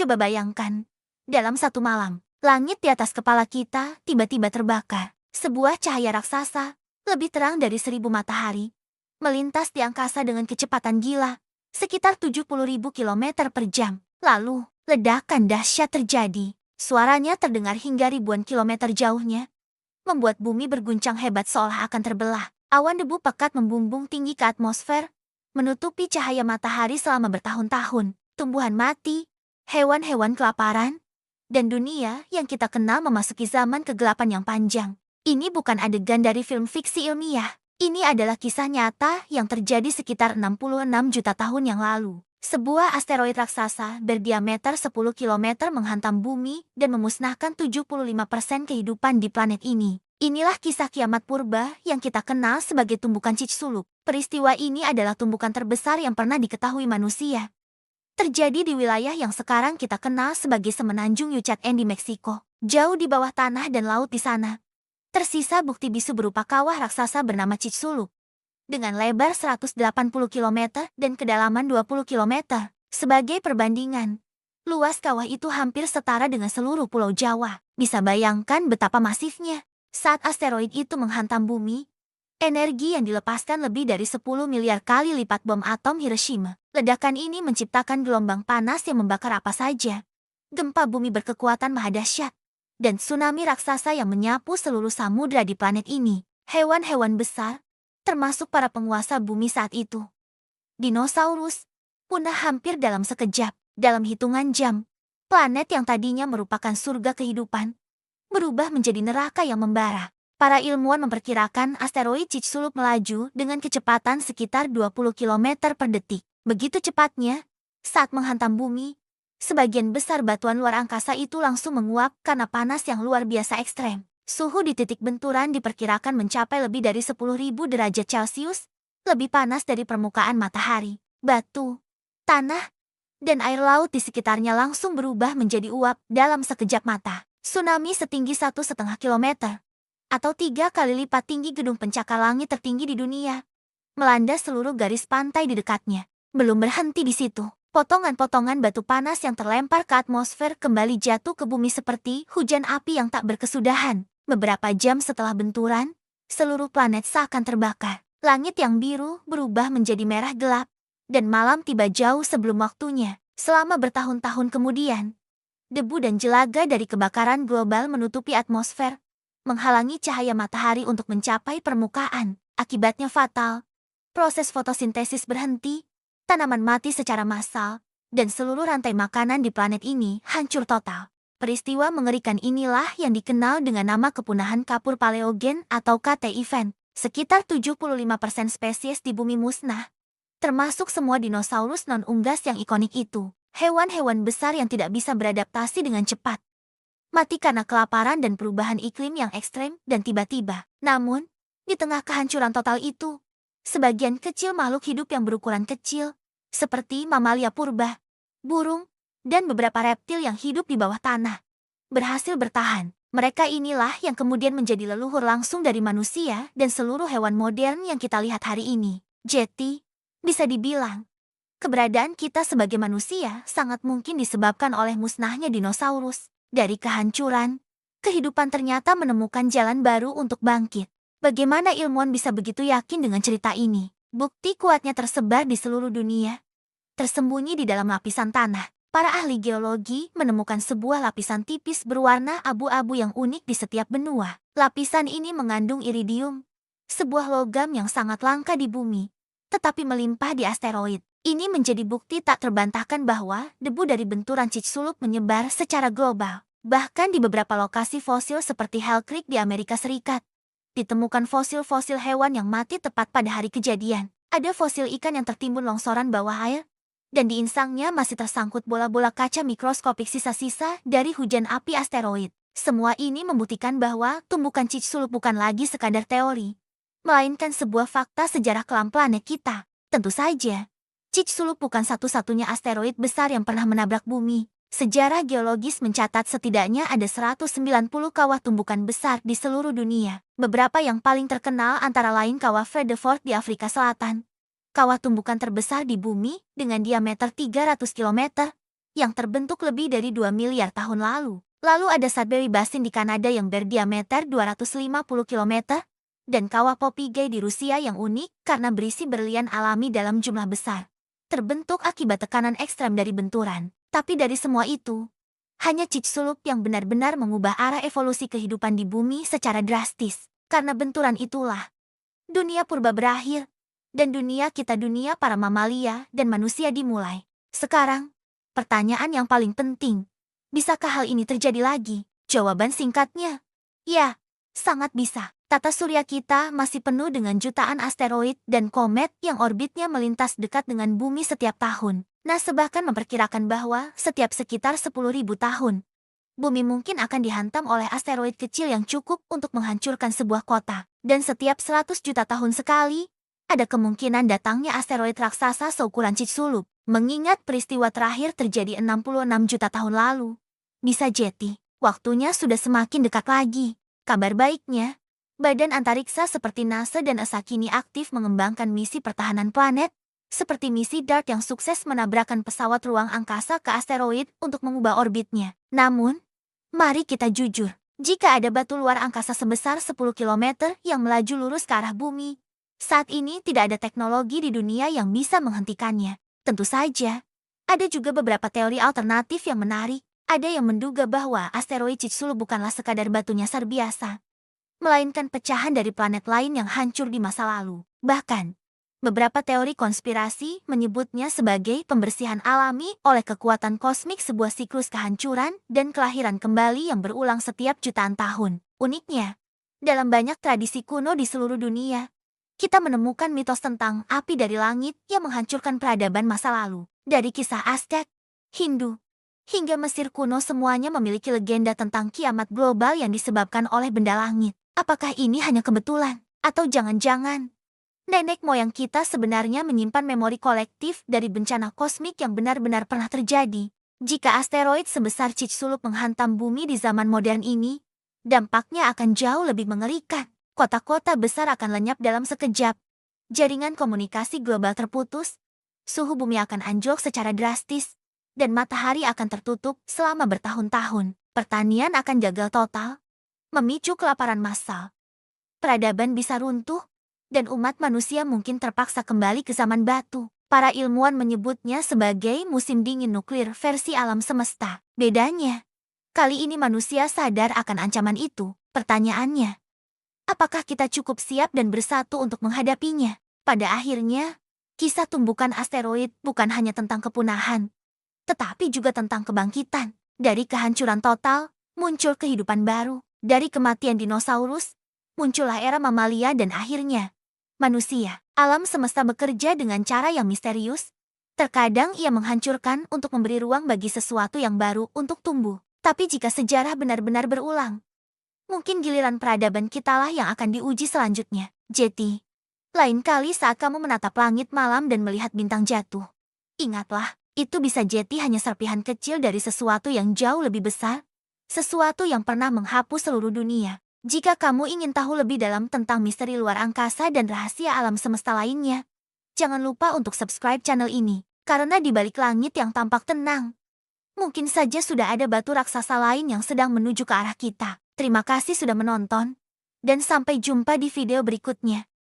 Coba bayangkan, dalam satu malam, langit di atas kepala kita tiba-tiba terbakar. Sebuah cahaya raksasa, lebih terang dari 1000 matahari, melintas di angkasa dengan kecepatan gila, sekitar 70.000 kilometer per jam. Lalu, ledakan dahsyat terjadi. Suaranya terdengar hingga ribuan kilometer jauhnya, membuat bumi berguncang hebat seolah akan terbelah. Awan debu pekat membumbung tinggi ke atmosfer, menutupi cahaya matahari selama bertahun-tahun. Tumbuhan mati, hewan-hewan kelaparan, dan dunia yang kita kenal memasuki zaman kegelapan yang panjang. Ini bukan adegan dari film fiksi ilmiah. Ini adalah kisah nyata yang terjadi sekitar 66 juta tahun yang lalu. Sebuah asteroid raksasa berdiameter 10 km menghantam bumi dan memusnahkan 75% kehidupan di planet ini. Inilah kisah kiamat purba yang kita kenal sebagai tumbukan Chicxulub. Peristiwa ini adalah tumbukan terbesar yang pernah diketahui manusia. Terjadi di wilayah yang sekarang kita kenal sebagai Semenanjung Yucatán di Meksiko. Jauh di bawah tanah dan laut di sana, tersisa bukti bisu berupa kawah raksasa bernama Chicxulub, dengan lebar 180 km dan kedalaman 20 km. Sebagai perbandingan, luas kawah itu hampir setara dengan seluruh Pulau Jawa. Bisa bayangkan betapa masifnya. Saat asteroid itu menghantam bumi, energi yang dilepaskan lebih dari 10 miliar kali lipat bom atom Hiroshima. Ledakan ini menciptakan gelombang panas yang membakar apa saja. Gempa bumi berkekuatan maha dahsyat, dan tsunami raksasa yang menyapu seluruh samudra di planet ini. Hewan-hewan besar, termasuk para penguasa bumi saat itu, dinosaurus, punah hampir dalam sekejap. Dalam hitungan jam, planet yang tadinya merupakan surga kehidupan berubah menjadi neraka yang membara. Para ilmuwan memperkirakan asteroid Chicxulub melaju dengan kecepatan sekitar 20 km per detik. Begitu cepatnya, saat menghantam bumi, sebagian besar batuan luar angkasa itu langsung menguap karena panas yang luar biasa ekstrem. Suhu di titik benturan diperkirakan mencapai lebih dari 10.000 derajat Celcius, lebih panas dari permukaan matahari. Batu, tanah, dan air laut di sekitarnya langsung berubah menjadi uap dalam sekejap mata. Tsunami setinggi 1,5 kilometer, atau 3 kali lipat tinggi gedung pencakar langit tertinggi di dunia, melanda seluruh garis pantai di dekatnya. Belum berhenti di situ, potongan-potongan batu panas yang terlempar ke atmosfer kembali jatuh ke bumi seperti hujan api yang tak berkesudahan. Beberapa jam setelah benturan, seluruh planet seakan terbakar. Langit yang biru berubah menjadi merah gelap, dan malam tiba jauh sebelum waktunya. Selama bertahun-tahun kemudian, debu dan jelaga dari kebakaran global menutupi atmosfer, menghalangi cahaya matahari untuk mencapai permukaan. Akibatnya fatal. Proses fotosintesis berhenti, tanaman mati secara massal, dan seluruh rantai makanan di planet ini hancur total. Peristiwa mengerikan inilah yang dikenal dengan nama kepunahan kapur paleogen atau KT event. Sekitar 75% spesies di bumi musnah, termasuk semua dinosaurus non-unggas yang ikonik itu. Hewan-hewan besar yang tidak bisa beradaptasi dengan cepat mati karena kelaparan dan perubahan iklim yang ekstrem dan tiba-tiba. Namun, di tengah kehancuran total itu, sebagian kecil makhluk hidup yang berukuran kecil, seperti mamalia purba, burung, dan beberapa reptil yang hidup di bawah tanah, berhasil bertahan. Mereka inilah yang kemudian menjadi leluhur langsung dari manusia dan seluruh hewan modern yang kita lihat hari ini. Jadi, bisa dibilang, keberadaan kita sebagai manusia sangat mungkin disebabkan oleh musnahnya dinosaurus. Dari kehancuran, kehidupan ternyata menemukan jalan baru untuk bangkit. Bagaimana ilmuwan bisa begitu yakin dengan cerita ini? Bukti kuatnya tersebar di seluruh dunia, tersembunyi di dalam lapisan tanah. Para ahli geologi menemukan sebuah lapisan tipis berwarna abu-abu yang unik di setiap benua. Lapisan ini mengandung iridium, sebuah logam yang sangat langka di bumi, tetapi melimpah di asteroid. Ini menjadi bukti tak terbantahkan bahwa debu dari benturan Chicxulub menyebar secara global. Bahkan di beberapa lokasi fosil seperti Hell Creek di Amerika Serikat, ditemukan fosil-fosil hewan yang mati tepat pada hari kejadian. Ada fosil ikan yang tertimbun longsoran bawah air, dan di insangnya masih tersangkut bola-bola kaca mikroskopik sisa-sisa dari hujan api asteroid. Semua ini membuktikan bahwa tumbukan Chicxulub bukan lagi sekadar teori, melainkan sebuah fakta sejarah kelam planet kita. Tentu saja, Chicxulub bukan satu-satunya asteroid besar yang pernah menabrak bumi. Sejarah geologis mencatat setidaknya ada 190 kawah tumbukan besar di seluruh dunia. Beberapa yang paling terkenal antara lain kawah Vredefort di Afrika Selatan, kawah tumbukan terbesar di bumi dengan diameter 300 km, yang terbentuk lebih dari 2 miliar tahun lalu. Lalu ada Sudbury Basin di Kanada yang berdiameter 250 km, dan Kawah Poppygaye di Rusia yang unik karena berisi berlian alami dalam jumlah besar. Terbentuk akibat tekanan ekstrem dari benturan. Tapi dari semua itu, hanya Chicxulub yang benar-benar mengubah arah evolusi kehidupan di bumi secara drastis. Karena benturan itulah, dunia purba berakhir, dan dunia para mamalia dan manusia dimulai. Sekarang, pertanyaan yang paling penting, bisakah hal ini terjadi lagi? Jawaban singkatnya, ya, sangat bisa. Tata surya kita masih penuh dengan jutaan asteroid dan komet yang orbitnya melintas dekat dengan bumi setiap tahun. NASA bahkan memperkirakan bahwa setiap sekitar 10.000 tahun, bumi mungkin akan dihantam oleh asteroid kecil yang cukup untuk menghancurkan sebuah kota. Dan setiap 100 juta tahun sekali, ada kemungkinan datangnya asteroid raksasa seukuran Chicxulub. Mengingat peristiwa terakhir terjadi 66 juta tahun lalu, bisa jadi waktunya sudah semakin dekat lagi. Kabar baiknya, badan antariksa seperti NASA dan ESA kini aktif mengembangkan misi pertahanan planet, seperti misi DART yang sukses menabrakkan pesawat ruang angkasa ke asteroid untuk mengubah orbitnya. Namun, mari kita jujur, jika ada batu luar angkasa sebesar 10 km yang melaju lurus ke arah bumi, saat ini tidak ada teknologi di dunia yang bisa menghentikannya. Tentu saja, ada juga beberapa teori alternatif yang menarik. Ada yang menduga bahwa asteroid Chicxulub bukanlah sekadar batu nyasar biasa, melainkan pecahan dari planet lain yang hancur di masa lalu. Bahkan, beberapa teori konspirasi menyebutnya sebagai pembersihan alami oleh kekuatan kosmik, sebuah siklus kehancuran dan kelahiran kembali yang berulang setiap jutaan tahun. Uniknya, dalam banyak tradisi kuno di seluruh dunia, kita menemukan mitos tentang api dari langit yang menghancurkan peradaban masa lalu. Dari kisah Aztec, Hindu, hingga Mesir kuno, semuanya memiliki legenda tentang kiamat global yang disebabkan oleh benda langit. Apakah ini hanya kebetulan? Atau jangan-jangan nenek moyang kita sebenarnya menyimpan memori kolektif dari bencana kosmik yang benar-benar pernah terjadi? Jika asteroid sebesar Chicxulub menghantam bumi di zaman modern ini, dampaknya akan jauh lebih mengerikan. Kota-kota besar akan lenyap dalam sekejap. Jaringan komunikasi global terputus, suhu bumi akan anjlok secara drastis, dan matahari akan tertutup selama bertahun-tahun. Pertanian akan gagal total, memicu kelaparan massal. Peradaban bisa runtuh, dan umat manusia mungkin terpaksa kembali ke zaman batu. Para ilmuwan menyebutnya sebagai musim dingin nuklir versi alam semesta. Bedanya, kali ini manusia sadar akan ancaman itu. Pertanyaannya, apakah kita cukup siap dan bersatu untuk menghadapinya? Pada akhirnya, kisah tumbukan asteroid bukan hanya tentang kepunahan, tetapi juga tentang kebangkitan. Dari kehancuran total, muncul kehidupan baru. Dari kematian dinosaurus, muncullah era mamalia dan akhirnya manusia. Alam semesta bekerja dengan cara yang misterius. Terkadang ia menghancurkan untuk memberi ruang bagi sesuatu yang baru untuk tumbuh. Tapi jika sejarah benar-benar berulang, mungkin giliran peradaban kitalah yang akan diuji selanjutnya. Jadi, lain kali saat kamu menatap langit malam dan melihat bintang jatuh, ingatlah, itu bisa jadi hanya serpihan kecil dari sesuatu yang jauh lebih besar, sesuatu yang pernah menghapus seluruh dunia. Jika kamu ingin tahu lebih dalam tentang misteri luar angkasa dan rahasia alam semesta lainnya, jangan lupa untuk subscribe channel ini. Karena di balik langit yang tampak tenang, mungkin saja sudah ada batu raksasa lain yang sedang menuju ke arah kita. Terima kasih sudah menonton, dan sampai jumpa di video berikutnya.